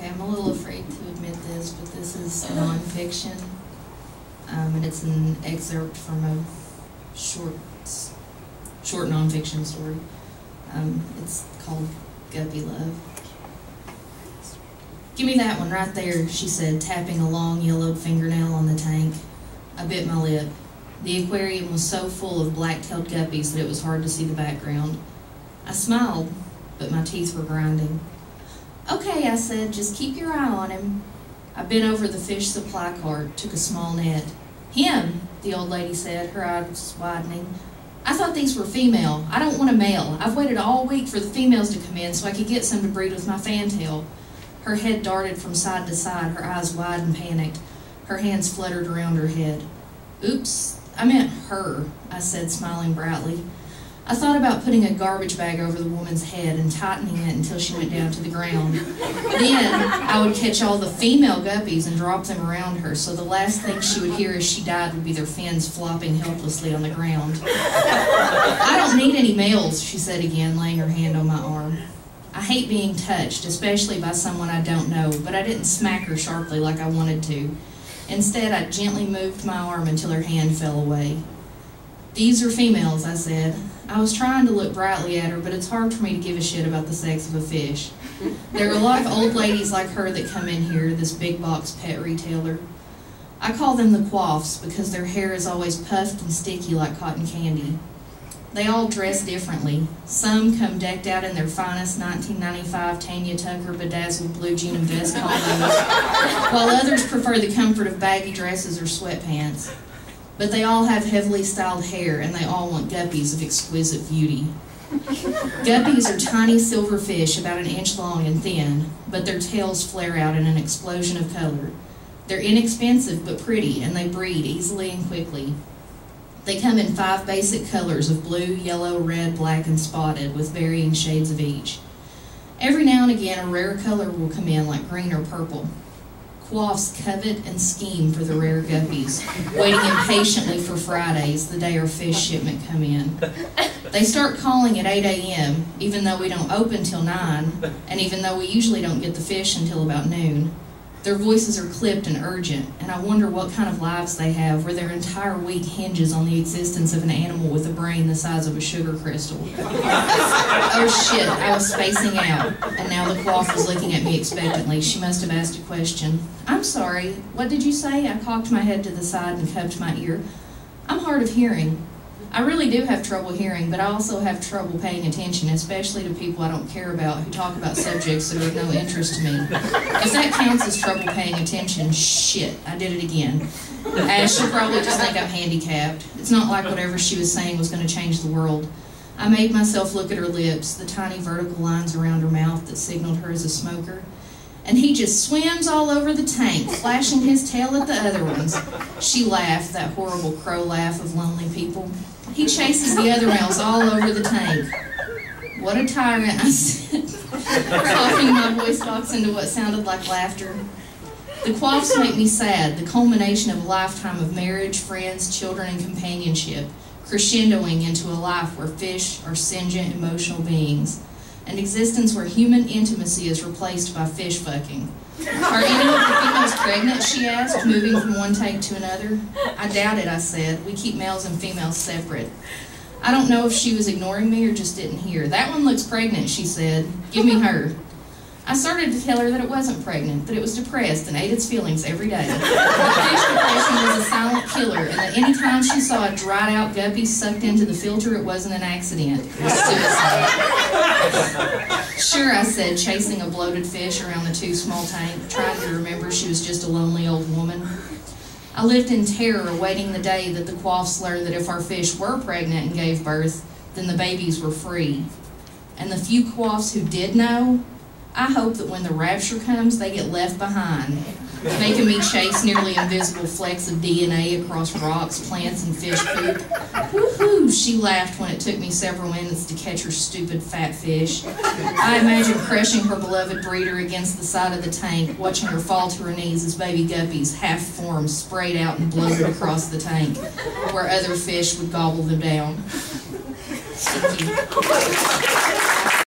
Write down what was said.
Okay, I'm a little afraid to admit this, but this is nonfiction, and it's an excerpt from a short nonfiction story. It's called Guppy Love. "Give me that one right there," she said, tapping a long yellowed fingernail on the tank. I bit my lip. The aquarium was so full of black-tailed guppies that it was hard to see the background. I smiled, but my teeth were grinding. "Okay," I said, "just keep your eye on him." I bent over the fish supply cart, took a small net. "Him," the old lady said, her eyes widening. "I thought these were female. I don't want a male. I've waited all week for the females to come in so I could get some to breed with my fantail." Her head darted from side to side, her eyes wide and panicked. Her hands fluttered around her head. "Oops, I meant her," I said, smiling brightly. I thought about putting a garbage bag over the woman's head and tightening it until she went down to the ground. Then I would catch all the female guppies and drop them around her, so the last thing she would hear as she died would be their fins flopping helplessly on the ground. "I don't need any males," she said again, laying her hand on my arm. I hate being touched, especially by someone I don't know, but I didn't smack her sharply like I wanted to. Instead, I gently moved my arm until her hand fell away. "These are females," I said. I was trying to look brightly at her, but it's hard for me to give a shit about the sex of a fish. There are a lot of old ladies like her that come in here, this big box pet retailer. I call them the quaffs because their hair is always puffed and sticky like cotton candy. They all dress differently. Some come decked out in their finest 1995 Tanya Tucker bedazzled blue jean and vest combos, while others prefer the comfort of baggy dresses or sweatpants. But they all have heavily styled hair, and they all want guppies of exquisite beauty. Guppies are tiny silver fish about an inch long and thin, but their tails flare out in an explosion of color. They're inexpensive but pretty, and they breed easily and quickly. They come in 5 basic colors of blue, yellow, red, black, and spotted, with varying shades of each. Every now and again, a rare color will come in, like green or purple. Quaffs covet and scheme for the rare guppies, waiting impatiently for Fridays, the day our fish shipment come in. They start calling at 8 a.m., even though we don't open till 9, and even though we usually don't get the fish until about noon. Their voices are clipped and urgent, and I wonder what kind of lives they have where their entire week hinges on the existence of an animal with a brain the size of a sugar crystal. Oh shit, I was spacing out, and now the quaff was looking at me expectantly. She must have asked a question. "I'm sorry, what did you say?" I cocked my head to the side and cupped my ear. "I'm hard of hearing. I really do have trouble hearing, but I also have trouble paying attention, especially to people I don't care about who talk about subjects that are of no interest to me. If that counts as trouble paying attention, shit, I did it again. She'll probably just think I'm handicapped. It's not like whatever she was saying was going to change the world." I made myself look at her lips, the tiny vertical lines around her mouth that signaled her as a smoker. "And he just swims all over the tank, flashing his tail at the other ones." She laughed, that horrible crow laugh of lonely people. "He chases the other males all over the tank." "What a tyrant," I said, coughing my voice box into what sounded like laughter. The quaffs make me sad, the culmination of a lifetime of marriage, friends, children, and companionship, crescendoing into a life where fish are sentient, emotional beings. An existence where human intimacy is replaced by fish fucking. "Are any of the females pregnant?" she asked, moving from one tank to another. "I doubt it," I said. "We keep males and females separate." I don't know if she was ignoring me or just didn't hear. "That one looks pregnant," she said. "Give me her." I started to tell her that it wasn't pregnant, that it was depressed and ate its feelings every day. The fish depression was a silent killer, and that any time she saw a dried-out guppy sucked into the filter, it wasn't an accident. It was suicide. "Sure," I said, chasing a bloated fish around the too small tank, trying to remember she was just a lonely old woman. I lived in terror, awaiting the day that the quaffs learned that if our fish were pregnant and gave birth, then the babies were free. And the few quaffs who did know, I hope that when the rapture comes, they get left behind, making me chase nearly invisible flecks of DNA across rocks, plants, and fish poop. "Woohoo!" she laughed when it took me several minutes to catch her stupid fat fish. I imagined crushing her beloved breeder against the side of the tank, watching her fall to her knees as baby guppies, half-formed, sprayed out and bloated across the tank, where other fish would gobble them down. Thank you.